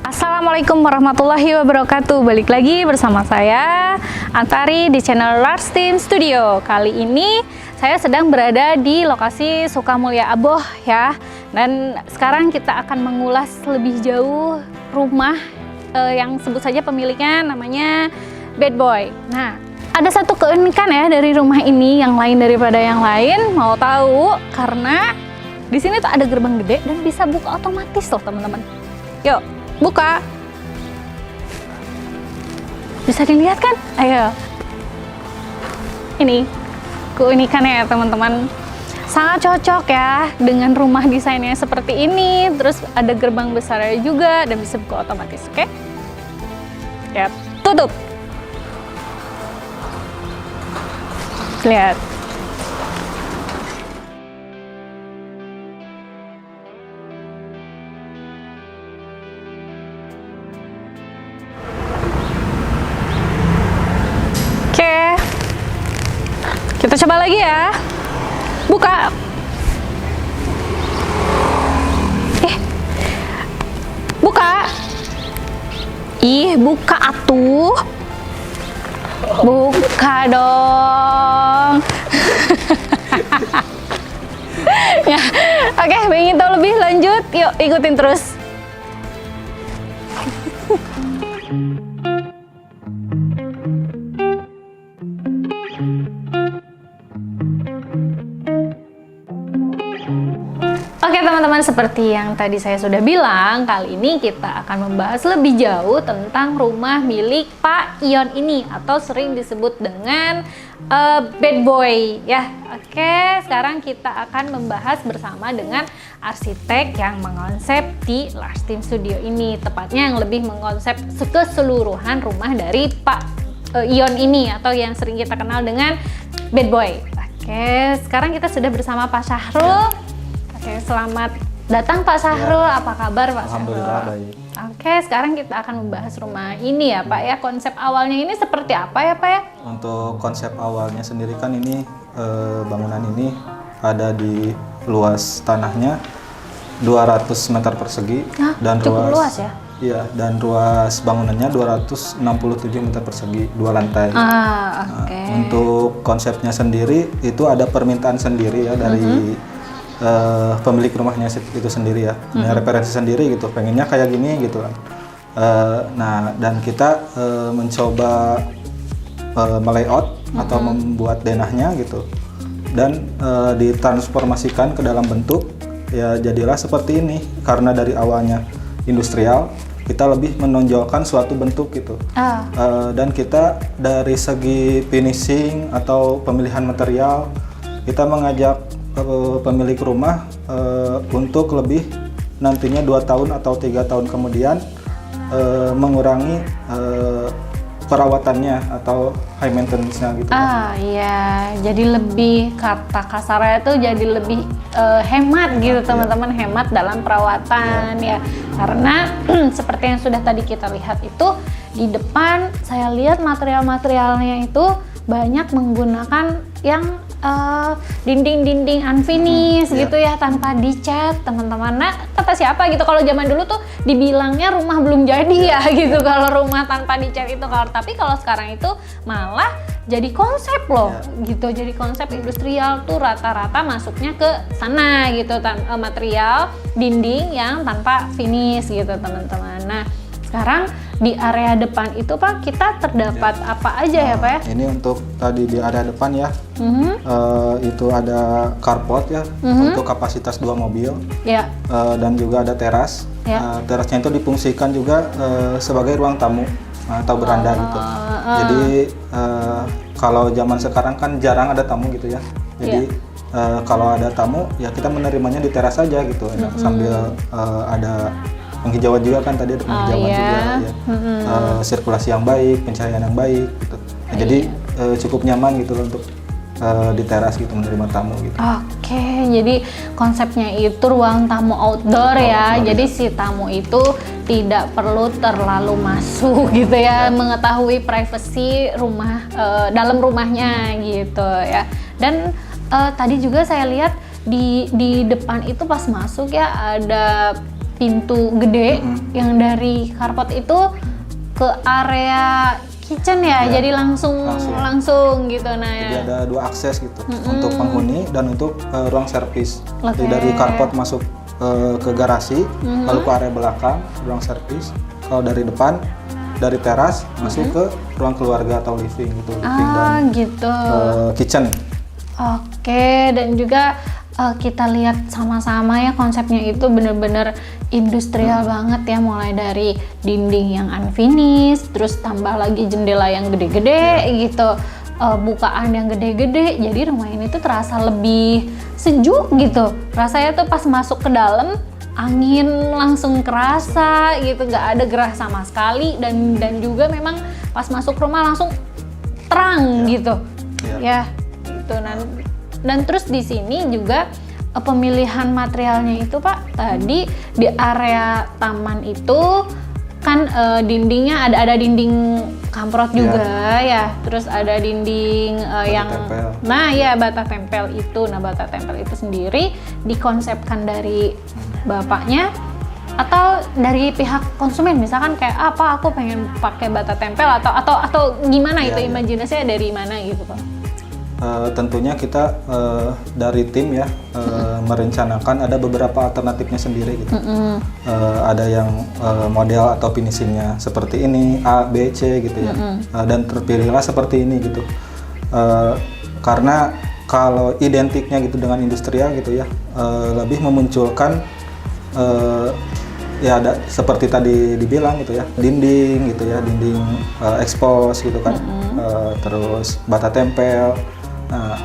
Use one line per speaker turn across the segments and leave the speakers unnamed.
Assalamualaikum warahmatullahi wabarakatuh. Balik lagi bersama saya Antari di channel Lars Team Studio. Kali ini saya sedang berada di lokasi Sukamulya Aboh ya. Dan sekarang kita akan mengulas lebih jauh rumah yang sebut saja pemiliknya namanya Bad Boy. Nah, ada satu keunikan ya dari rumah ini yang lain daripada yang lain. Mau tahu? Karena di sini tuh ada gerbang gede dan bisa buka otomatis loh teman-teman. Yuk, buka. Bisa dilihat kan? Ayo. Ini keunikannya ya teman-teman. Sangat cocok ya dengan rumah desainnya seperti ini. Terus ada gerbang besarnya juga dan bisa buka otomatis, oke? Ya, tutup. Lihat. Kita coba lagi ya. Buka. Buka. Buka atuh. Buka dong. Ya, oke, ingin tahu lebih lanjut? Yuk ikutin terus. Oke teman-teman, seperti yang tadi saya sudah bilang, kali ini kita akan membahas lebih jauh tentang rumah milik Pak Ion ini atau sering disebut dengan Bad Boy ya. Oke, sekarang kita akan membahas bersama dengan arsitek yang mengonsep di Lars Team Studio ini, tepatnya yang lebih mengonsep keseluruhan rumah dari Pak Ion ini atau yang sering kita kenal dengan Bad Boy. Oke, sekarang kita sudah bersama Pak Syahrul. Oke, selamat datang Pak Syahrul. Ya. Apa kabar Pak Syahrul?
Alhamdulillah baik.
Oke, sekarang kita akan membahas rumah ini ya Pak ya. Konsep awalnya ini seperti apa ya Pak ya?
Untuk konsep awalnya sendiri kan ini bangunan ini ada di luas tanahnya 200 meter persegi dan
cukup luas ya?
Iya, dan ruas bangunannya 267 meter persegi, 2 lantai.
Oke.
Untuk konsepnya sendiri itu ada permintaan sendiri ya dari pemilik rumahnya itu sendiri ya, punya referensi sendiri gitu, pengennya kayak gini gitu kan. Nah, dan kita mencoba melayout atau membuat denahnya gitu, dan ditransformasikan ke dalam bentuk ya jadilah seperti ini. Karena dari awalnya industrial, kita lebih menonjolkan suatu bentuk gitu. Dan kita dari segi finishing atau pemilihan material, kita mengajak pemilik rumah untuk lebih nantinya 2 tahun atau 3 tahun kemudian mengurangi perawatannya atau high maintenance-nya gitu.
Iya, jadi lebih, kata kasarnya itu jadi lebih hemat gitu teman-teman, hemat dalam perawatan ya. Karena seperti yang sudah tadi kita lihat itu di depan saya lihat material-materialnya itu banyak menggunakan yang dinding-dinding unfinished gitu ya, tanpa dicat teman-teman. Nah, kata siapa gitu kalau zaman dulu tuh dibilangnya rumah belum jadi ya gitu kalau rumah tanpa dicat itu. Tapi kalau sekarang itu malah jadi konsep loh gitu, jadi konsep industrial tuh rata-rata masuknya ke sana gitu, material dinding yang tanpa finish gitu teman-teman. Nah, sekarang di area depan itu Pak, kita terdapat apa aja ya Pak ya?
Ini untuk tadi di area depan ya, itu ada carport ya, untuk kapasitas 2 mobil, dan juga ada teras. Terasnya itu difungsikan juga sebagai ruang tamu atau beranda gitu. Jadi kalau zaman sekarang kan jarang ada tamu gitu ya. Jadi kalau ada tamu ya kita menerimanya di teras saja gitu, sambil ada penghijauan juga kan tadi ada penghijauan
iya.
juga ya. Sirkulasi yang baik, pencahayaan yang baik gitu. Nah, jadi cukup nyaman gitu loh untuk di teras gitu menerima tamu gitu.
Oke, jadi konsepnya itu ruang tamu outdoor ya. Jadi si tamu itu tidak perlu terlalu masuk gitu ya, mengetahui privasi rumah dalam rumahnya gitu ya. Dan tadi juga saya lihat di depan itu pas masuk ya ada pintu gede yang dari carport itu ke area kitchen ya, jadi langsung gitu. Nah,
jadi ada 2 akses gitu untuk penghuni dan untuk ruang servis. Jadi dari carport masuk ke garasi, lalu ke area belakang ruang servis. Kalau dari depan dari teras masuk ke ruang keluarga atau living gitu, living dan
gitu.
Kitchen.
Oke, dan juga kita lihat sama-sama ya konsepnya itu bener-bener industrial banget ya, mulai dari dinding yang unfinished, terus tambah lagi jendela yang gede-gede gitu, bukaan yang gede-gede, jadi rumah ini tuh terasa lebih sejuk gitu. Rasanya tuh pas masuk ke dalam angin langsung kerasa gitu, nggak ada gerah sama sekali, dan juga memang pas masuk rumah langsung terang gitu ya gitu. Dan terus di sini juga pemilihan materialnya itu Pak, tadi di area taman itu kan dindingnya ada dinding kamprot juga ya, terus ada dinding yang
tempel.
Nah ya bata tempel itu. Nah bata tempel itu sendiri dikonsepkan dari bapaknya atau dari pihak konsumen, misalkan kayak apa aku pengen pakai bata tempel atau gimana itu imajinasinya dari mana gitu Pak?
Tentunya kita dari tim ya merencanakan ada beberapa alternatifnya sendiri gitu. Ada yang model atau finishingnya seperti ini A, B, C gitu ya. Dan terpilihlah seperti ini gitu. Karena kalau identiknya gitu dengan industrial gitu ya, lebih memunculkan ya ada seperti tadi dibilang gitu ya, dinding gitu ya, dinding expose gitu kan, terus bata tempel. Nah,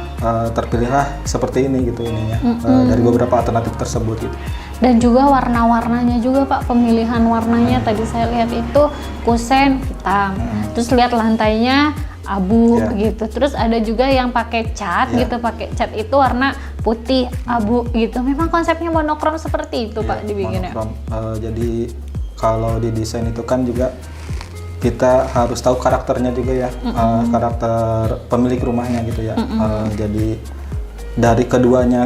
terpilihlah seperti ini gitu ininya dari beberapa alternatif tersebut gitu.
Dan juga warna-warnanya juga Pak, pemilihan warnanya tadi saya lihat itu kusen hitam, terus lihat lantainya abu gitu, terus ada juga yang pakai cat gitu, pakai cat itu warna putih abu gitu. Memang konsepnya monokrom seperti itu Pak dibikinnya.
Monokrom. Jadi kalau di desain itu kan juga kita harus tahu karakternya juga ya, karakter pemilik rumahnya gitu ya. Jadi dari keduanya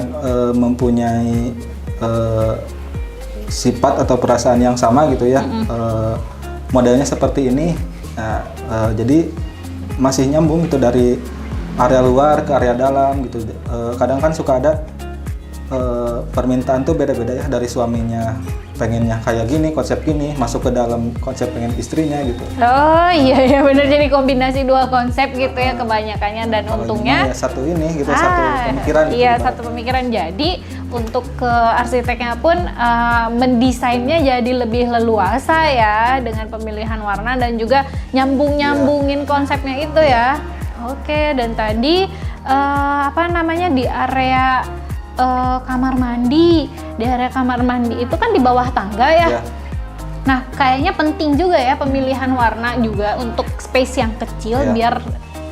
mempunyai sifat atau perasaan yang sama gitu ya. Modelnya seperti ini. Nah, jadi masih nyambung gitu dari area luar ke area dalam gitu. Kadang kan suka ada permintaan tuh beda-beda ya, dari suaminya pengennya kayak gini, konsep gini, masuk ke dalam konsep pengen istrinya gitu.
Oh iya benar, jadi kombinasi 2 konsep gitu ya kebanyakannya, dan untungnya
ya satu ini gitu, satu pemikiran gitu.
Iya, satu pemikiran. Jadi untuk ke arsiteknya pun mendesainnya jadi lebih leluasa ya, dengan pemilihan warna dan juga nyambungin konsepnya itu ya. Oke, dan tadi di area kamar mandi. Di area kamar mandi itu kan di bawah tangga ya. Nah, kayaknya penting juga ya pemilihan warna juga untuk space yang kecil biar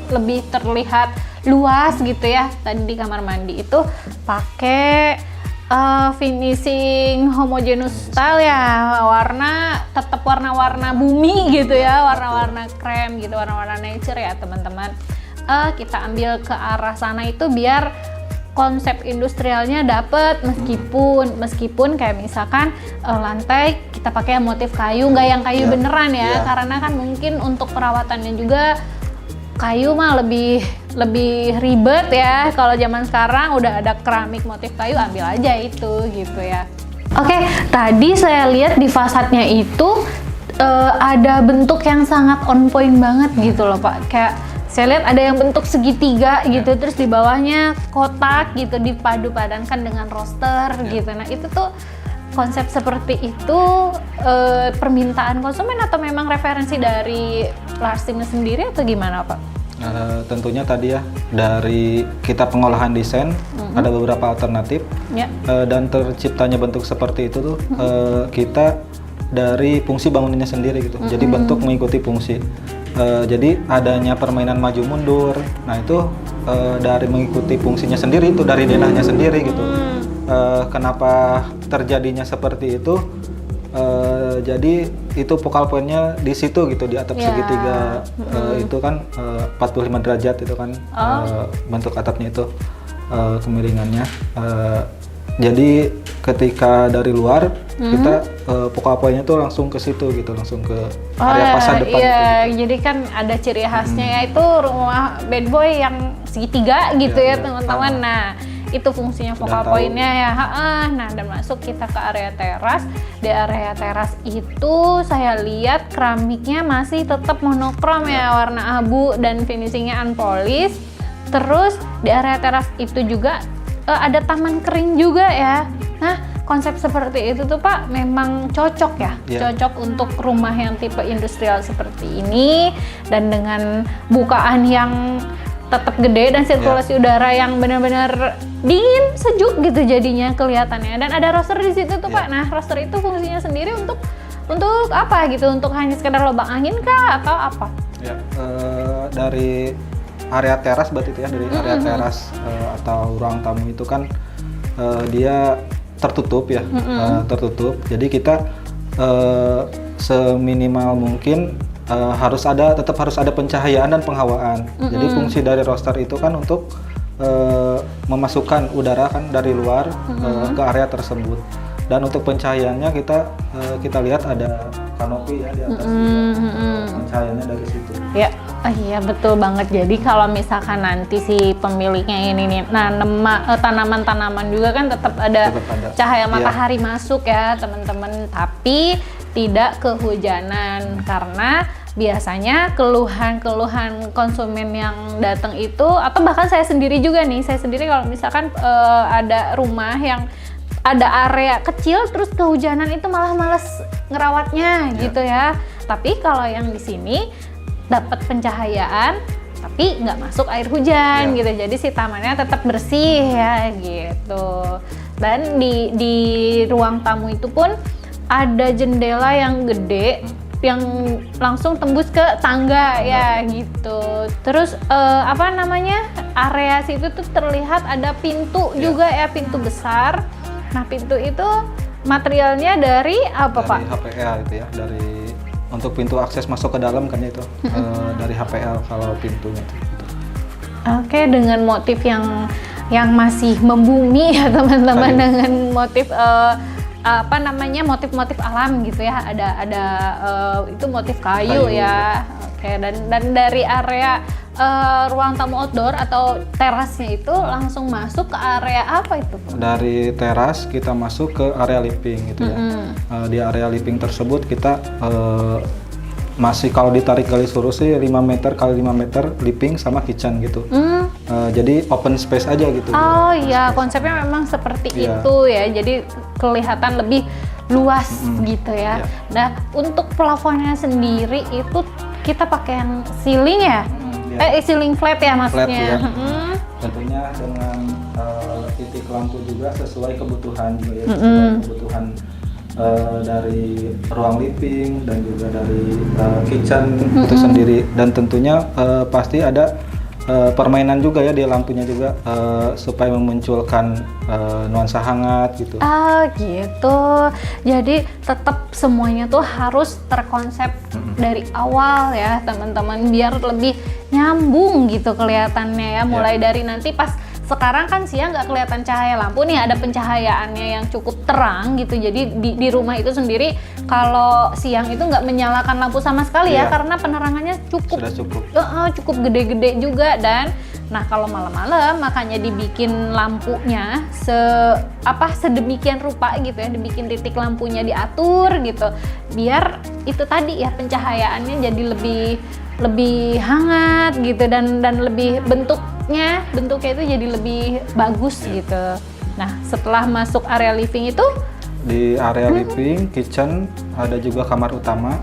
lebih terlihat luas gitu ya. Tadi di kamar mandi itu pakai finishing homogeneous style ya. Warna tetap warna-warna bumi gitu ya, warna-warna krem gitu, warna-warna nature ya, teman-teman. Kita ambil ke arah sana itu biar konsep industrialnya dapet, meskipun kayak misalkan lantai kita pakai motif kayu, nggak yang kayu beneran ya, karena kan mungkin untuk perawatannya juga kayu mah lebih ribet ya. Kalau zaman sekarang udah ada keramik motif kayu, ambil aja itu gitu ya. Oke, tadi saya lihat di fasadnya itu ada bentuk yang sangat on point banget gitu loh Pak. Kayak saya lihat ada yang bentuk segitiga gitu, terus di bawahnya kotak gitu, dipadu padankan dengan roster gitu. Nah itu tuh konsep seperti itu permintaan konsumen atau memang referensi dari Larsim sendiri atau gimana Pak?
Tentunya tadi ya dari kita pengolahan desain ada beberapa alternatif dan terciptanya bentuk seperti itu tuh kita dari fungsi bangunannya sendiri gitu. Jadi bentuk mengikuti fungsi. Jadi adanya permainan maju mundur. Nah itu dari mengikuti fungsinya sendiri itu dari denahnya sendiri gitu. Kenapa terjadinya seperti itu? Jadi itu focal pointnya di situ gitu di atap segitiga itu kan 45 derajat itu kan bentuk atapnya itu kemiringannya. Jadi ketika dari luar kita focal pointnya tuh langsung ke situ gitu, langsung ke area fasad depan.
Iya,
gitu.
jadi kan ada ciri khasnya yaitu rumah bad boy yang segitiga gitu ya teman-teman. Nah itu fungsinya focal pointnya ya. Nah dan masuk kita ke area teras. Di area teras itu saya lihat keramiknya masih tetap monokrom ya, warna abu dan finishingnya unpolished. Terus di area teras itu juga ada taman kering juga ya. Nah konsep seperti itu tuh Pak memang cocok ya, cocok untuk rumah yang tipe industrial seperti ini dan dengan bukaan yang tetap gede dan sirkulasi udara yang benar-benar dingin, sejuk gitu jadinya kelihatannya. Dan ada roster di situ tuh Pak. Nah roster itu fungsinya sendiri untuk apa gitu? Untuk hanya sekedar lubang angin kah atau apa? Ya,
dari area teras berarti itu ya, dari area teras atau ruang tamu itu kan dia tertutup ya, tertutup. Jadi kita seminimal mungkin tetap harus ada pencahayaan dan penghawaan. Jadi fungsi dari roster itu kan untuk memasukkan udara kan dari luar ke area tersebut. Dan untuk pencahayaannya kita lihat ada kanopi ya di atas pencahayaannya dari situ.
Ya, iya betul banget. Jadi kalau misalkan nanti si pemiliknya ini nih tanaman-tanaman juga kan tetap ada cahaya matahari masuk ya teman-teman. Tapi tidak kehujanan karena biasanya keluhan konsumen yang datang itu atau bahkan saya sendiri juga nih, saya sendiri kalau misalkan ada rumah yang ada area kecil terus kehujanan itu malah males ngerawatnya gitu ya. Tapi kalau yang di sini dapat pencahayaan tapi nggak masuk air hujan gitu, jadi si tamannya tetap bersih ya gitu. Dan di ruang tamu itu pun ada jendela yang gede yang langsung tembus ke tangga ya gitu. Terus area situ tuh terlihat ada pintu juga ya, pintu besar. Nah pintu itu materialnya dari apa Pak?
Dari HPL itu ya, untuk pintu akses masuk ke dalam kan itu dari HPL kalau pintunya itu.
Oke, dengan motif yang masih membumi ya teman-teman, dengan motif motif-motif alam gitu ya, ada itu motif kayu ya. Oke, dan dari area ruang tamu outdoor atau terasnya itu langsung masuk ke area apa itu?
Dari teras kita masuk ke area living gitu ya. Di area living tersebut kita masih kalau ditarik garis lurus sih 5 meter kali 5 meter living sama kitchen gitu. Jadi open space aja gitu.
Oh iya, konsepnya memang seperti itu ya. Jadi kelihatan lebih luas gitu ya. Nah, untuk plafonnya sendiri itu kita pakai yang ceiling ya? Ceiling flat ya maksudnya.
Flat, ya. Tentunya dengan titik lampu juga sesuai kebutuhan juga ya, sesuai kebutuhan dari ruang living dan juga dari kitchen itu sendiri. Dan tentunya pasti ada permainan juga ya di lampunya juga supaya memunculkan nuansa hangat gitu.
Ah gitu. Jadi tetap semuanya tuh harus terkonsep dari awal ya teman-teman, biar lebih nyambung gitu kelihatannya ya. Mulai dari nanti pas sekarang kan siang nggak kelihatan cahaya lampu nih, ada pencahayaannya yang cukup terang gitu. Jadi di rumah itu sendiri kalau siang itu nggak menyalakan lampu sama sekali ya, karena penerangannya cukup.
Sudah cukup.
Cukup gede-gede juga. Dan nah kalau malam-malam makanya dibikin lampunya sedemikian rupa gitu ya, dibikin titik lampunya diatur gitu, biar itu tadi ya pencahayaannya jadi lebih hangat gitu dan lebih bentuknya itu jadi lebih bagus gitu. Nah setelah masuk area living itu
di area living, kitchen, ada juga kamar utama.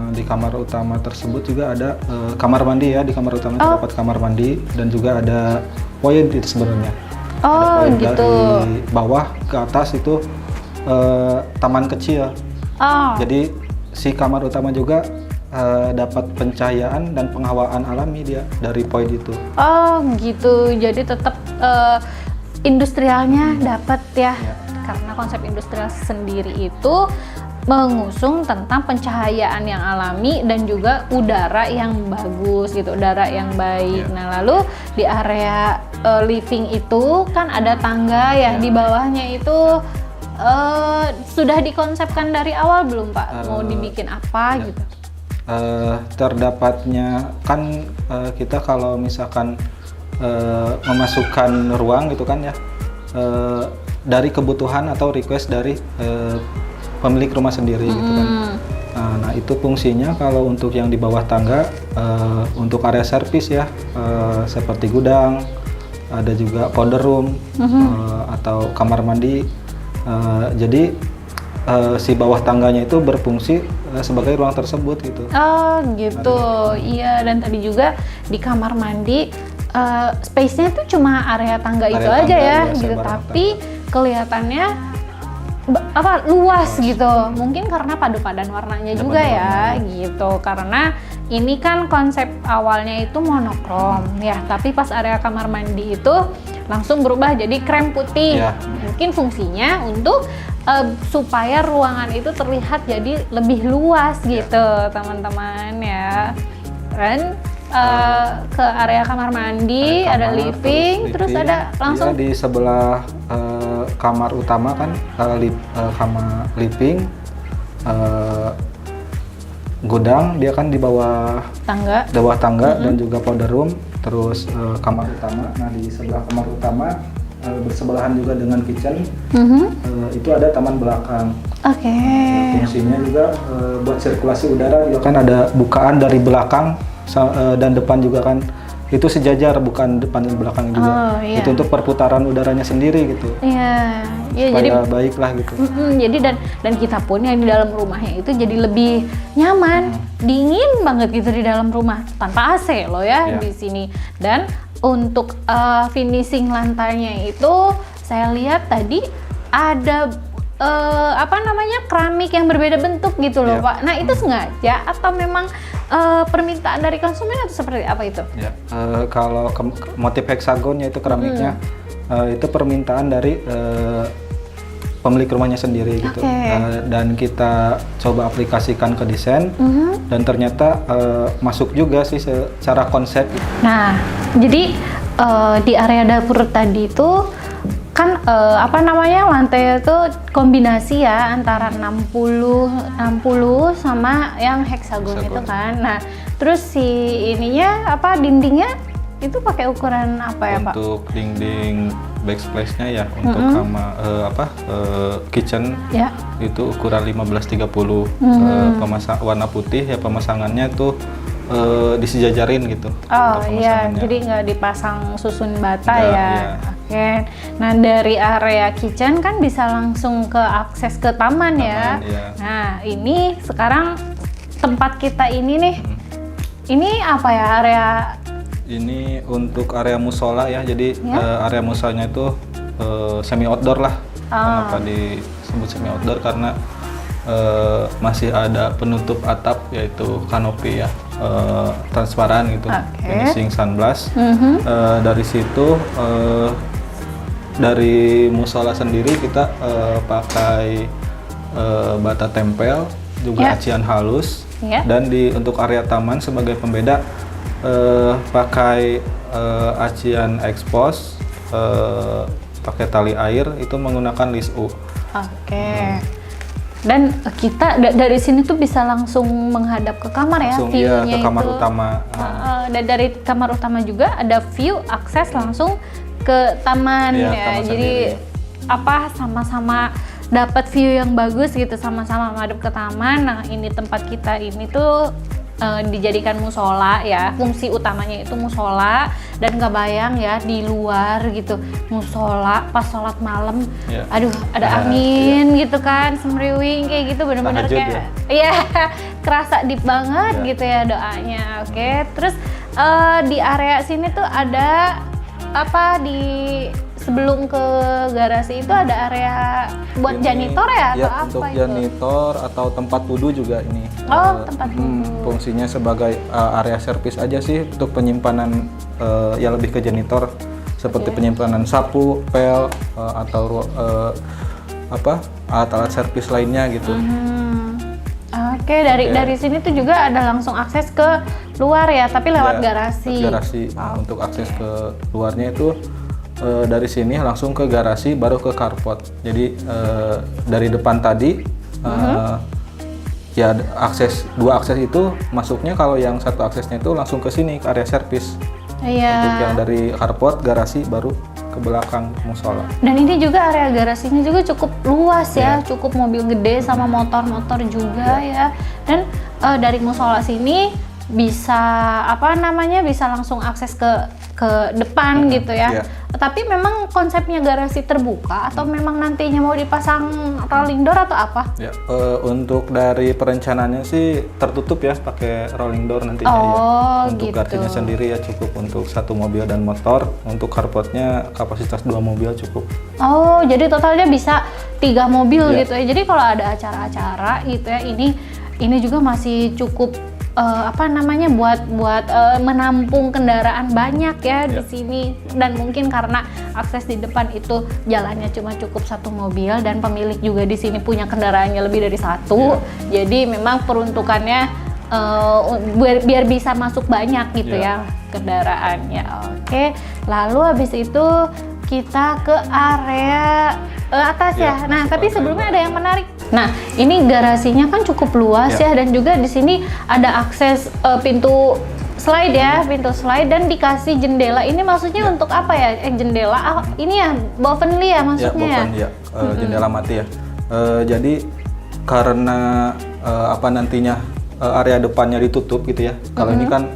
Di kamar utama tersebut juga ada kamar mandi ya. Di kamar utama terdapat kamar mandi dan juga ada poin itu sebenarnya.
Oh gitu.
Dari bawah ke atas itu taman kecil.
Oh.
Jadi si kamar utama juga dapat pencahayaan dan penghawaan alami dia dari poin itu.
Oh gitu, jadi tetap industrialnya dapat ya. Karena konsep industrial sendiri itu mengusung tentang pencahayaan yang alami dan juga udara yang bagus gitu, udara yang baik. Nah lalu di area living itu kan ada tangga ya, di bawahnya itu sudah dikonsepkan dari awal belum Pak? Mau dibikin apa gitu?
Terdapatnya kan kita kalau misalkan memasukkan ruang gitu kan ya, dari kebutuhan atau request dari pemilik rumah sendiri gitu kan. Nah itu fungsinya kalau untuk yang di bawah tangga untuk area servis ya, seperti gudang, ada juga powder room atau kamar mandi. Jadi si bawah tangganya itu berfungsi sebagai ruang tersebut gitu.
Oh gitu, iya. Dan tadi juga di kamar mandi space-nya tuh cuma area tangga itu aja ya, gitu. Tapi kelihatannya luas gitu. Mungkin karena padu-padan warnanya juga ya, gitu. Karena ini kan konsep awalnya itu monokrom ya, tapi pas area kamar mandi itu langsung berubah jadi krem putih. Mungkin fungsinya untuk supaya ruangan itu terlihat jadi lebih luas gitu teman-teman ya. Dan ke area kamar mandi, ada living, terus ada langsung
di sebelah kamar utama kan, kamar living, gudang dia kan di bawah tangga, dan juga powder room, terus kamar utama. Nah di sebelah kamar utama bersebelahan juga dengan kitchen, itu ada taman belakang. Fungsinya juga buat sirkulasi udara, juga kan ada bukaan dari belakang dan depan juga kan, itu sejajar, bukan depan dan belakang juga. Itu untuk perputaran udaranya sendiri gitu. Supaya jadi baik lah gitu.
Jadi dan kita pun yang di dalam rumahnya itu jadi lebih nyaman, dingin banget gitu di dalam rumah tanpa AC loh ya di sini. Dan untuk finishing lantainya itu saya lihat tadi ada keramik yang berbeda bentuk gitu loh Pak. Nah itu sengaja atau memang permintaan dari konsumen atau seperti apa itu?
Kalau motif heksagonnya itu keramiknya itu permintaan dari pemilik rumahnya sendiri gitu. Dan kita coba aplikasikan ke desain dan ternyata masuk juga sih secara konsep.
Nah jadi di area dapur tadi itu kan lantai itu kombinasi ya antara 60 sama yang heksagon itu kan. Nah, terus si dindingnya itu pakai ukuran apa ya, Pak?
Untuk dinding backsplash-nya ya, untuk kitchen itu ukuran 1530. Pemasang warna putih ya, pemasangannya tuh disejajarin gitu.
Jadi nggak dipasang susun bata ya. Nah dari area kitchen kan bisa langsung ke akses ke taman ya. Nah ini sekarang tempat kita ini nih, ini apa ya area?
Ini untuk area musola ya, jadi area musolanya itu semi outdoor lah. Kenapa disebut semi outdoor? Karena masih ada penutup atap yaitu kanopi ya, transparan gitu, finishing sunblast. Dari situ dari musola sendiri kita pakai bata tempel, juga acian halus, dan untuk area taman sebagai pembeda pakai acian expose, pakai tali air itu menggunakan list U.
Dan kita dari sini tuh bisa langsung menghadap ke kamar ya, view-nya
ke kamar
itu.
Utama.
Dan dari kamar utama juga ada view akses langsung ke taman ya. Jadi sama-sama dapat view yang bagus gitu, sama-sama menghadap ke taman. Nah, ini tempat kita ini tuh dijadikan musola ya, fungsi utamanya itu musola. Dan nggak bayang ya di luar gitu musola pas sholat malam, aduh ada angin gitu kan, semriwing kayak gitu, bener-bener kayak kerasa deep banget gitu ya doanya. Terus di area sini tuh ada di sebelum ke garasi itu ada area buat
Ini,
janitor ya atau apa
untuk
itu?
janitor atau tempat wudhu juga ini.
Oh, tempat wudhu.
Fungsinya sebagai area servis aja sih untuk penyimpanan ya lebih ke janitor seperti penyimpanan sapu, pel atau alat-alat servis lainnya gitu.
Oke, dari sini tuh juga ada langsung akses ke luar ya, tapi lewat garasi.
Garasi. Untuk akses ke luarnya itu dari sini langsung ke garasi baru ke carport. Jadi dari depan tadi ya dua akses itu masuknya, kalau yang satu aksesnya itu langsung ke sini ke area servis.
Iya.
Untuk yang dari carport garasi baru ke belakang musola.
Dan ini juga area garasinya juga cukup luas ya, cukup mobil gede sama motor-motor juga ya. Dan dari musola sini bisa bisa langsung akses ke depan gitu ya. Tapi memang konsepnya garasi terbuka atau memang nantinya mau dipasang rolling door atau apa? Ya,
untuk dari perencanaannya sih tertutup ya, pakai rolling door nantinya ya. Untuk garasinya sendiri ya cukup untuk 1 mobil dan motor. Untuk carportnya kapasitas 2 mobil cukup. Oh, jadi totalnya bisa 3 mobil gitu ya. Jadi kalau ada acara-acara gitu ya, ini juga masih cukup buat menampung kendaraan banyak ya di sini. Dan mungkin karena akses di depan itu jalannya cuma cukup 1 mobil dan pemilik juga di sini punya kendaraannya lebih dari 1, jadi memang peruntukannya biar bisa masuk banyak gitu ya kendaraannya. Oke, lalu habis itu kita ke area atas ya. Nah, tapi sebelumnya ada yang menarik. Nah, ini garasinya kan cukup luas ya, dan juga di sini ada akses pintu slide ya, pintu slide dan dikasih jendela. Ini maksudnya untuk apa ya? Jendela ini ya, bovenly ya maksudnya ya? Jendela mati ya. Jadi karena nantinya area depannya ditutup gitu ya. Kalau ini kan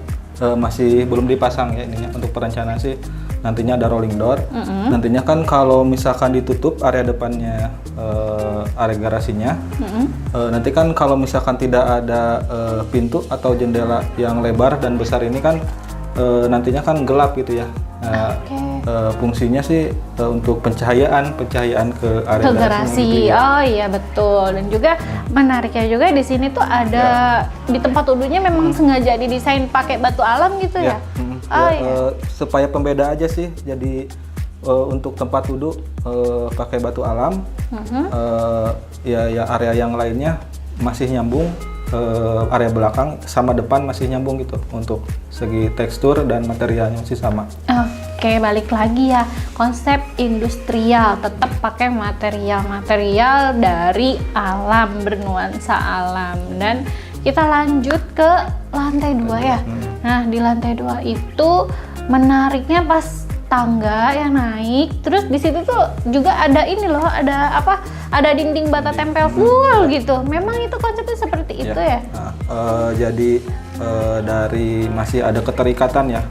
masih belum dipasang ya ininya. Untuk perencanaan sih nantinya ada rolling door. Nantinya kan kalau misalkan ditutup area depannya, area garasinya, nanti kan kalau misalkan tidak ada pintu atau jendela yang lebar dan besar ini kan nantinya kan gelap gitu ya. Fungsinya sih untuk pencahayaan ke area
garasi. Gitu ya. Oh iya betul. Dan juga menariknya juga di sini tuh ada di tempat wudhunya memang sengaja didesain pakai batu alam gitu ya. Supaya pembeda aja sih. Jadi untuk tempat wudhu pakai batu alam. Ya area yang lainnya masih nyambung. Area belakang sama depan masih nyambung gitu untuk segi tekstur dan materialnya masih sama. Oke, balik lagi ya, konsep industrial, tetap pakai material dari alam, bernuansa alam. Dan kita lanjut ke lantai 2 ya. Nah, di lantai 2 itu menariknya pas tangga yang naik, terus di situ tuh juga ada ini loh, ada dinding bata tempel full gitu. Memang itu konsepnya seperti itu ya? Jadi dari masih ada keterikatan ya,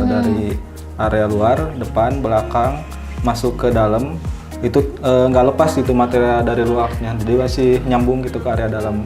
dari area luar, depan, belakang, masuk ke dalam, itu nggak lepas itu material dari luarnya, jadi masih nyambung gitu ke area dalam.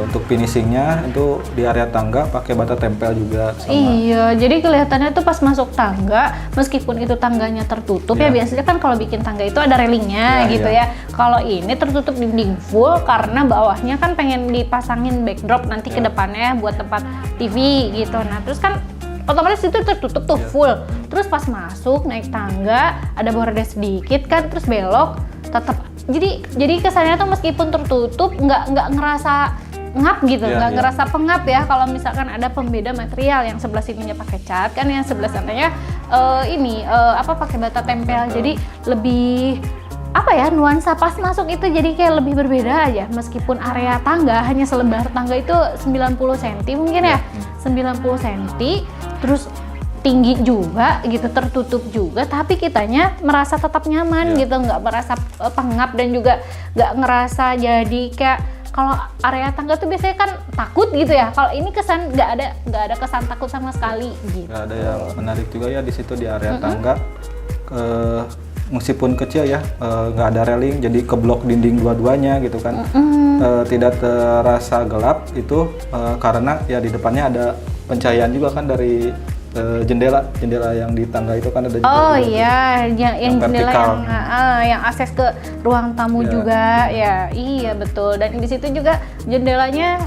Untuk finishingnya itu di area tangga pakai bata tempel juga sama. Iya, jadi kelihatannya tuh pas masuk tangga, meskipun itu tangganya tertutup ya, biasanya kan kalau bikin tangga itu ada railingnya gitu ya. Kalau ini tertutup dinding full karena bawahnya kan pengen dipasangin backdrop nanti ke depannya buat tempat TV gitu. Nah, terus kan otomatis itu tertutup tuh full. Terus pas masuk naik tangga ada bordes sedikit kan, terus belok tetap. Jadi kesannya tuh meskipun tertutup nggak ngerasa ngap gitu, nggak ngerasa pengap ya. Kalau misalkan ada pembeda material, yang sebelah sininya pakai cat kan, yang sebelah sananya pakai bata tempel. Jadi lebih nuansa pas masuk itu jadi kayak lebih berbeda aja. Meskipun area tangga hanya selebar tangga itu 90 cm mungkin ya, 90 cm. Terus tinggi juga gitu, tertutup juga, tapi kitanya merasa tetap nyaman gitu, nggak merasa pengap dan juga nggak ngerasa jadi kayak kalau area tangga tuh biasanya kan takut gitu ya. Kalau ini kesan nggak ada kesan takut sama sekali gitu. Nggak ada. Yang menarik juga ya di situ di area tangga, meskipun kecil ya, nggak ada railing, jadi keblok dinding dua-duanya gitu kan. Tidak terasa gelap itu karena ya di depannya ada pencahayaan juga kan dari
jendela yang di tangga itu kan ada jendela.
Oh
juga
iya, yang jendela
vertikal.
yang akses ke ruang tamu
Iya.
juga ya. Iya betul. Dan di situ juga jendelanya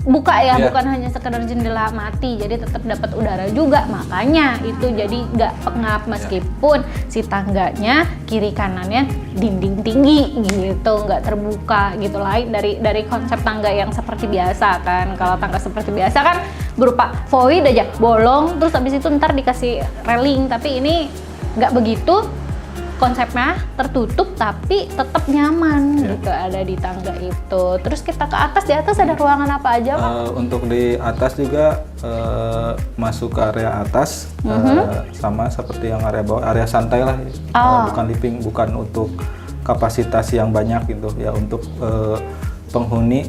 buka ya,
Iya.
bukan hanya sekedar jendela mati, jadi tetap dapat udara juga. Makanya itu jadi nggak pengap meskipun si tangganya kiri kanannya dinding tinggi gitu, nggak terbuka gitu. Lain dari konsep tangga yang seperti biasa kan. Kalau tangga seperti biasa kan berupa void aja, bolong, terus habis itu ntar dikasih railing. Tapi ini nggak begitu. Konsepnya tertutup tapi tetap nyaman gitu ada di tangga itu. Terus kita ke atas, di atas ada ruangan apa aja, Pak?
Untuk di atas juga masuk ke area atas sama seperti yang area bawah, area santai lah, bukan living, bukan untuk kapasitas yang banyak gitu ya, untuk penghuni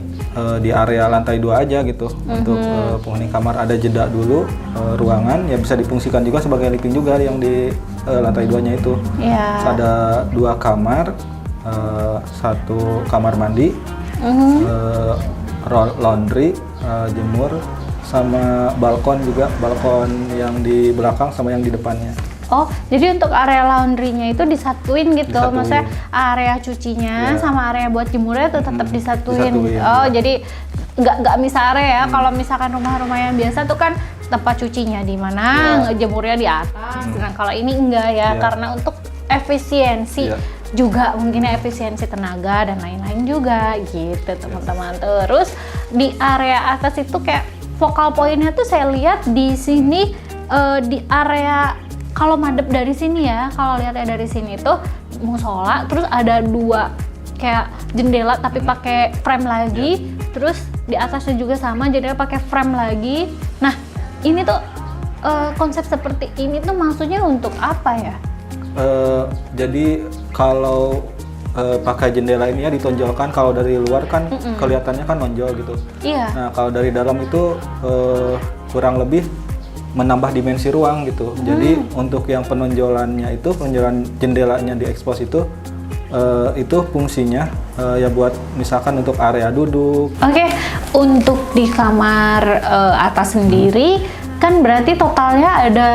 di area lantai 2 aja gitu. Untuk penghuni kamar ada jeda dulu, ruangan ya bisa difungsikan juga sebagai living juga yang di lantai 2-nya itu.
Iya.
Terus ada 2 kamar, 1 kamar mandi, laundry, jemur, sama balkon juga, balkon yang di belakang sama yang di depannya.
Oh, jadi untuk area laundry-nya itu disatuin gitu,
Disatuin.
maksudnya area cucinya sama area buat jemurnya itu tetap disatuin.
disatuin,
Oh,
ya.
jadi nggak misal area ya. Kalau misalkan rumah-rumah yang biasa tuh kan tempat cucinya di mana, ngejemurnya di atas. Nah, kalau ini enggak ya, karena untuk efisiensi juga, mungkin efisiensi tenaga dan lain-lain juga gitu, teman-teman. Terus di area atas itu kayak focal point-nya tuh saya lihat di sini di area, kalau madep dari sini ya, kalau lihatnya dari sini tuh musola, terus ada 2 kayak jendela tapi pakai frame lagi, terus di atasnya juga sama jendela pakai frame lagi. Nah, ini tuh konsep seperti ini tuh maksudnya untuk apa ya?
Jadi kalau pakai jendela ini ya ditonjolkan, kalau dari luar kan kelihatannya kan nonjol gitu.
Iya.
Nah, kalau dari dalam itu kurang lebih menambah dimensi ruang gitu. Jadi untuk yang penonjolan jendelanya diekspos itu fungsinya ya buat misalkan untuk area duduk.
Oke, untuk di kamar atas sendiri kan berarti totalnya ada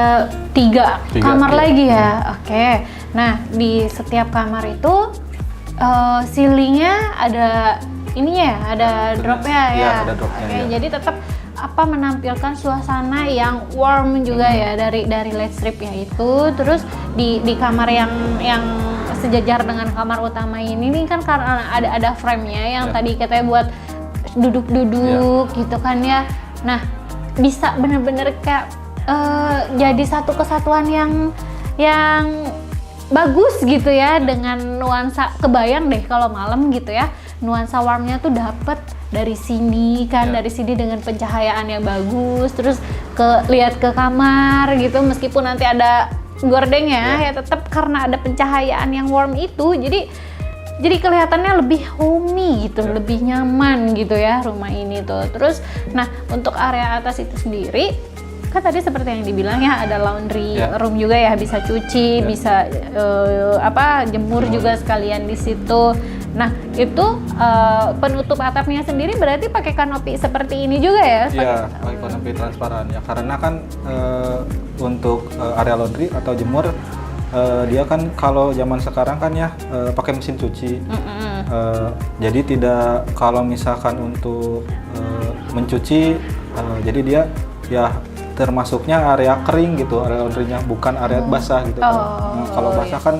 3 kamar lagi ya. Oke, nah di setiap kamar itu ceilingnya ada ininya ya, ada dropnya ya.
Iya, ada dropnya,
Oke,
ya.
jadi tetap menampilkan suasana yang warm juga ya dari LED strip ya itu. Terus di kamar yang sejajar dengan kamar utama ini nih kan karena ada frame-nya yang tadi katanya buat duduk-duduk gitu kan ya. Nah, bisa bener-bener kayak jadi satu kesatuan yang bagus gitu ya, dengan nuansa, kebayang deh kalau malam gitu ya, nuansa warmnya tuh dapet dari sini kan, dari sini dengan pencahayaan yang bagus, terus lihat ke kamar gitu, meskipun nanti ada gordeng ya tetap karena ada pencahayaan yang warm itu, jadi kelihatannya lebih homey gitu, lebih nyaman gitu ya rumah ini tuh. Terus, nah untuk area atas itu sendiri kan tadi seperti yang dibilang ya, ada laundry room juga ya, bisa cuci, bisa jemur juga sekalian di situ. Nah itu penutup atapnya sendiri berarti pakai kanopi seperti ini juga ya?
Iya, pakai kanopi transparan ya, karena kan untuk area laundry atau jemur dia kan kalau zaman sekarang kan ya pakai mesin cuci. Jadi tidak, kalau misalkan untuk mencuci jadi dia ya termasuknya area kering gitu, area laundrynya, bukan area basah gitu. Kalau basah kan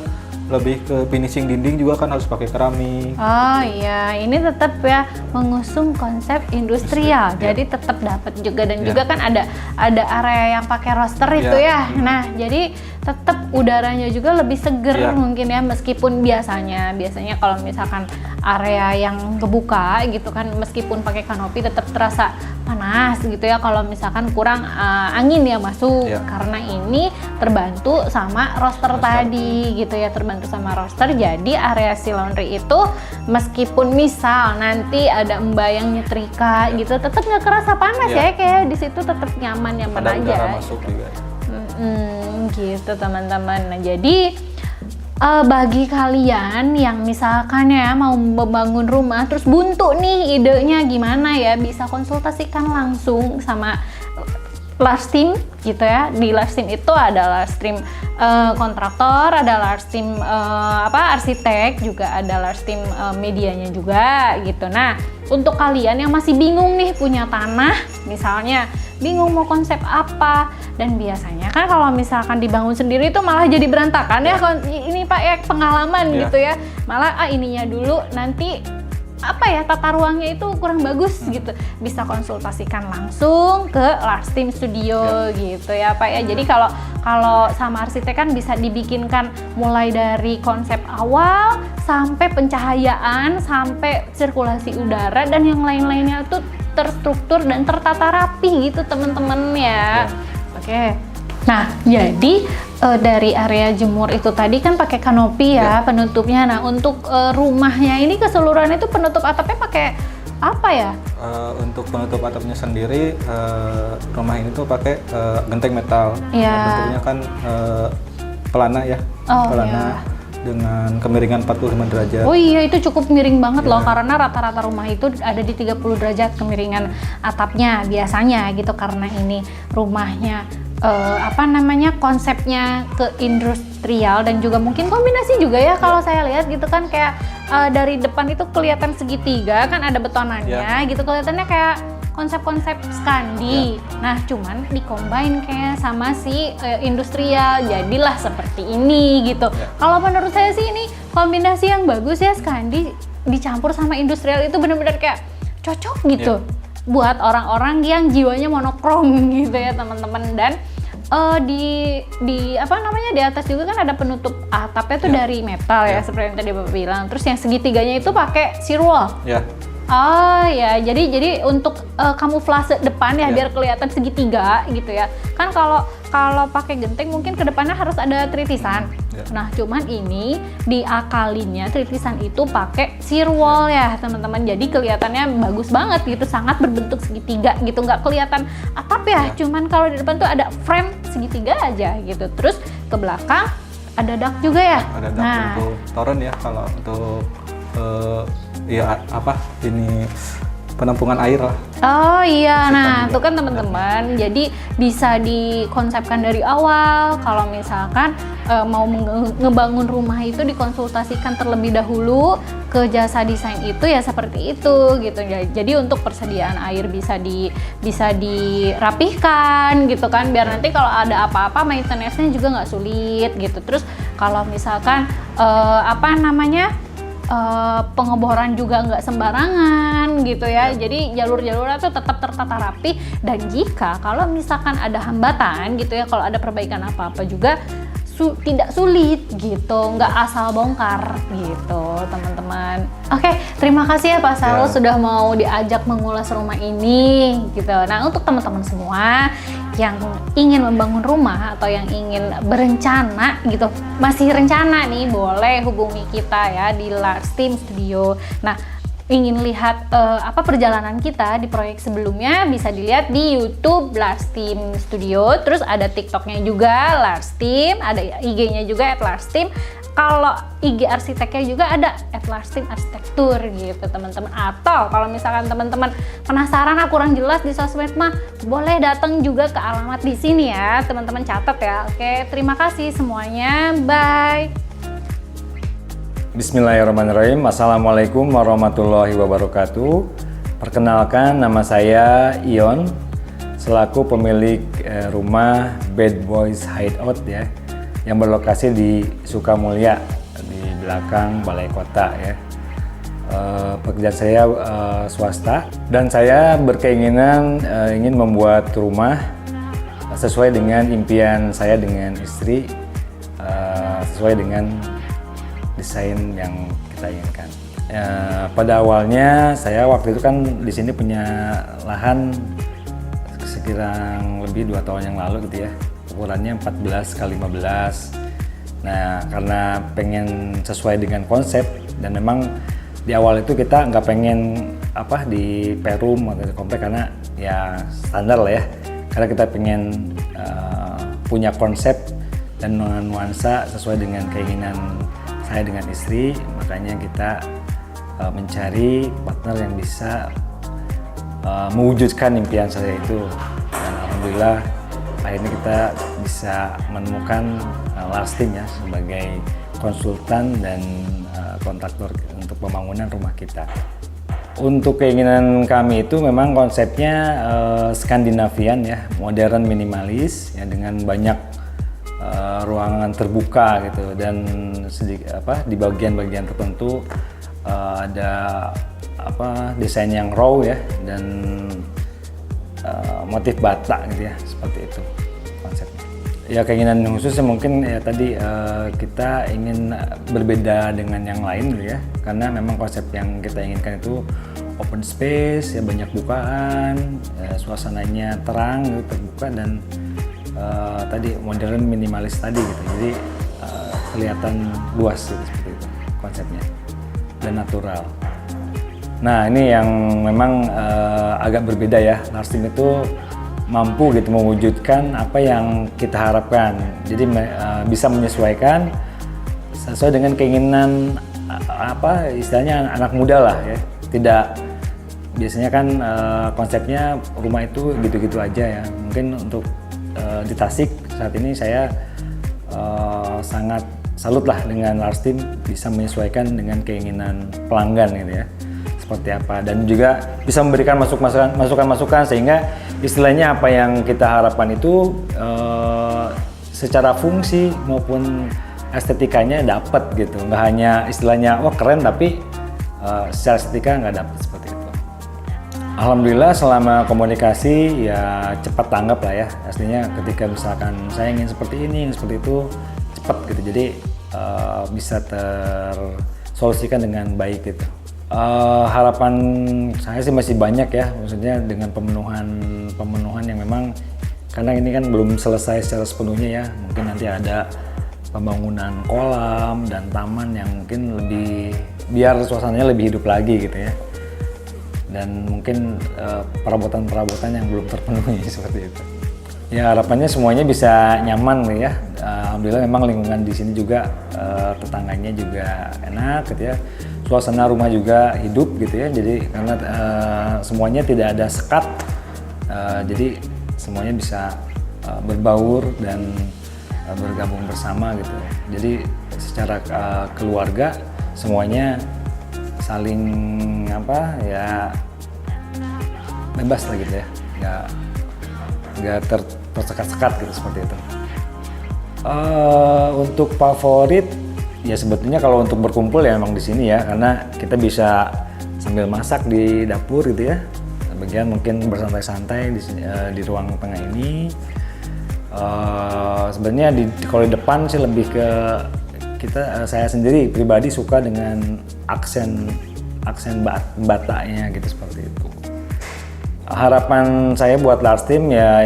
lebih ke finishing dinding juga kan harus pakai keramik.
Oh iya, ini tetap ya mengusung konsep industrial, jadi tetap dapat juga, dan juga kan ada area yang pakai roster itu ya. Nah, jadi tetap udaranya juga lebih seger mungkin ya, meskipun biasanya kalau misalkan area yang kebuka gitu kan, meskipun pakai kanopi tetap terasa panas gitu ya kalau misalkan kurang angin yang masuk, karena ini terbantu sama roster tadi gitu ya, terbantu sama roster. Jadi area si laundry itu meskipun misal nanti ada mbak yang nyetrika gitu, tetap nggak kerasa panas ya, kayak di situ tetap nyaman
Ada
aja.
udara masuk juga.
Gitu teman-teman. Nah jadi bagi kalian yang misalkan ya mau membangun rumah terus buntu nih idenya gimana ya, bisa konsultasikan langsung sama large team gitu ya. Di large team itu ada large team kontraktor, ada large team arsitek, juga ada large team medianya juga gitu. Nah, untuk kalian yang masih bingung nih punya tanah misalnya, bingung mau konsep apa, dan biasanya kan kalau misalkan dibangun sendiri itu malah jadi berantakan ya. Ini Pak ya pengalaman gitu ya, malah ininya dulu nanti tata ruangnya itu kurang bagus gitu. Bisa konsultasikan langsung ke large team studio gitu ya Pak ya. Jadi kalau sama arsitek kan bisa dibikinkan mulai dari konsep awal sampai pencahayaan, sampai sirkulasi udara dan yang lain-lainnya tuh terstruktur dan tertata rapi gitu teman-teman ya. Oke. Nah, jadi dari area jemur itu tadi kan pakai kanopi ya penutupnya. Nah, untuk rumahnya ini keseluruhan itu penutup atapnya pakai apa ya?
Untuk penutup atapnya sendiri, rumah ini tuh pakai genteng metal. Bentuknya kan pelana ya, pelana dengan kemiringan 45 derajat. Oh iya, itu cukup miring banget loh, karena rata-rata rumah itu ada di 30 derajat kemiringan atapnya biasanya gitu, karena ini rumahnya konsepnya ke industrial dan juga mungkin kombinasi juga ya kalau saya lihat gitu kan, kayak dari depan itu kelihatan segitiga kan, ada betonannya gitu, kelihatannya kayak konsep-konsep Skandi. Nah, cuman dikombain kayak sama si industrial, jadilah seperti ini gitu. Kalau menurut saya sih ini kombinasi yang bagus ya, Skandi dicampur sama industrial itu benar-benar kayak cocok gitu. Buat orang-orang yang jiwanya monokrom gitu ya teman-teman. Dan di atas juga kan ada penutup atapnya tuh dari metal ya, seperti yang tadi Bapak bilang. Terus yang segitiganya itu pakai shearwall. Oh ya, jadi untuk kamuflase depan ya, biar kelihatan segitiga gitu ya. Kan kalau pakai genteng mungkin ke depannya harus ada tritisan. Nah, cuman ini diakalinnya tritisan itu pakai shearwall ya teman-teman. Jadi kelihatannya bagus banget gitu, sangat berbentuk segitiga gitu, nggak kelihatan atap ya. Cuman kalau di depan tuh ada frame segitiga aja gitu. Terus ke belakang ada dak juga ya. Ada dak untuk toren ya, kalau untuk ini penampungan air lah.
Oh iya, nah itu kan teman-teman, jadi bisa dikonsepkan dari awal. Kalau misalkan mau ngebangun rumah itu dikonsultasikan terlebih dahulu ke jasa desain itu ya, seperti itu gitu. Jadi untuk persediaan air bisa dirapihkan gitu kan, biar nanti kalau ada apa-apa maintenance-nya juga nggak sulit gitu. Terus kalau misalkan pengeboran juga nggak sembarangan gitu ya. Jadi jalur-jalurnya tuh tetap tertata rapi, dan jika kalau misalkan ada hambatan gitu ya, kalau ada perbaikan apa-apa juga tidak sulit gitu, nggak asal bongkar gitu teman-teman. Oke, terima kasih ya Pak Sal sudah mau diajak mengulas rumah ini gitu. Nah, untuk teman-teman semua yang ingin membangun rumah atau yang ingin berencana gitu, masih rencana nih, boleh hubungi kita ya di Large Team Studio. Nah, ingin lihat perjalanan kita di proyek sebelumnya, bisa dilihat di YouTube Large Team Studio. Terus ada TikToknya juga Large Team, ada IG-nya juga @largeteam. Kalau IG arsiteknya juga ada @largeteam arsitektur gitu teman-teman. Atau kalau misalkan teman-teman penasaran kurang jelas di sosmed mah, boleh datang juga ke alamat di sini ya teman-teman, catat ya. Oke, terima kasih semuanya, bye.
Bismillahirrahmanirrahim. Assalamualaikum warahmatullahi wabarakatuh. Perkenalkan, nama saya Ion, selaku pemilik rumah Bad Boys Hideout ya, yang berlokasi di Sukamulya di belakang Balai Kota ya. Pekerjaan saya swasta, dan saya berkeinginan ingin membuat rumah sesuai dengan impian saya dengan istri, sesuai dengan desain yang kita inginkan. Pada awalnya saya waktu itu kan di sini punya lahan sekirang lebih 2 tahun yang lalu gitu ya, ukurannya 14 x 15. Nah, karena pengen sesuai dengan konsep, dan memang di awal itu kita nggak pengen di perum atau di komplek, karena ya standar lah ya, karena kita pengen punya konsep dan nuansa sesuai dengan keinginan saya dengan istri. Makanya kita mencari partner yang bisa mewujudkan impian saya itu. Dan alhamdulillah akhirnya kita bisa menemukan Larstim ya sebagai konsultan dan kontraktor untuk pembangunan rumah kita. Untuk keinginan kami itu memang konsepnya Skandinavian ya, modern minimalis ya, dengan banyak ruangan terbuka gitu, dan di bagian-bagian tertentu ada desain yang raw ya, dan motif bata gitu ya, seperti itu konsepnya. Ya keinginan khususnya mungkin ya tadi kita ingin berbeda dengan yang lain gitu ya, karena memang konsep yang kita inginkan itu open space ya, banyak bukaan, suasananya terang gitu, terbuka, dan tadi modern minimalis tadi gitu, jadi kelihatan luas gitu, seperti itu konsepnya, dan natural. Nah ini yang memang agak berbeda ya, Larstim itu mampu gitu mewujudkan apa yang kita harapkan, jadi bisa menyesuaikan sesuai dengan keinginan istilahnya anak muda lah ya. Tidak, biasanya kan konsepnya rumah itu gitu-gitu aja ya. Mungkin untuk di Tasik saat ini saya sangat salut lah dengan Larstim bisa menyesuaikan dengan keinginan pelanggan gitu ya, seperti apa, dan juga bisa memberikan masukan-masukan sehingga istilahnya apa yang kita harapkan itu secara fungsi maupun estetikanya dapat gitu, nggak hanya istilahnya wah keren tapi secara estetika nggak dapat, seperti itu. Alhamdulillah selama komunikasi ya cepat tanggap lah ya, aslinya ketika misalkan saya ingin seperti ini, seperti itu, cepat gitu, jadi bisa tersolusikan dengan baik gitu. Harapan saya sih masih banyak ya, maksudnya dengan pemenuhan yang memang, karena ini kan belum selesai secara sepenuhnya ya, mungkin nanti ada pembangunan kolam dan taman yang mungkin lebih, biar suasananya lebih hidup lagi gitu ya, dan mungkin perabotan-perabotan yang belum terpenuhi seperti itu. Ya harapannya semuanya bisa nyaman ya. Alhamdulillah memang lingkungan di sini juga tetangganya juga enak gitu ya. Suasana rumah juga hidup gitu ya. Jadi karena semuanya tidak ada sekat, jadi semuanya bisa berbaur dan bergabung bersama gitu. Jadi secara keluarga semuanya saling bebas lah gitu ya. Nggak tersekat-sekat gitu, seperti itu. Untuk favorit ya sebetulnya kalau untuk berkumpul ya memang di sini ya, karena kita bisa sambil masak di dapur gitu ya, bagian mungkin bersantai-santai di ruang tengah ini. Sebenarnya kalau di depan sih lebih ke saya sendiri pribadi suka dengan aksen batanya gitu, seperti itu. Harapan saya buat Larstim ya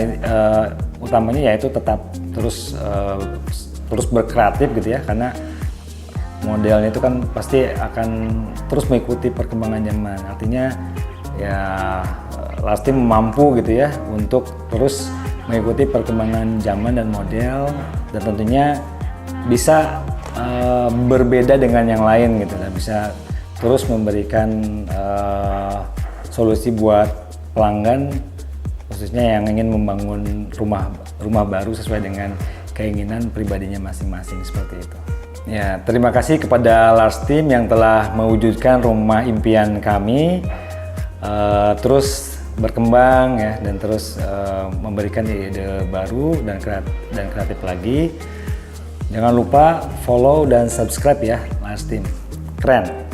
utamanya yaitu tetap terus berkreatif gitu ya, karena modelnya itu kan pasti akan terus mengikuti perkembangan zaman. Artinya ya Larstim mampu gitu ya untuk terus mengikuti perkembangan zaman dan model, dan tentunya bisa berbeda dengan yang lain gitu, dan bisa terus memberikan solusi buat pelanggan, khususnya yang ingin membangun rumah baru sesuai dengan keinginan pribadinya masing-masing, seperti itu. Ya, terima kasih kepada Larstim yang telah mewujudkan rumah impian kami, terus berkembang ya, dan terus memberikan ide baru dan kreatif lagi. Jangan lupa follow dan subscribe ya Larstim. Keren.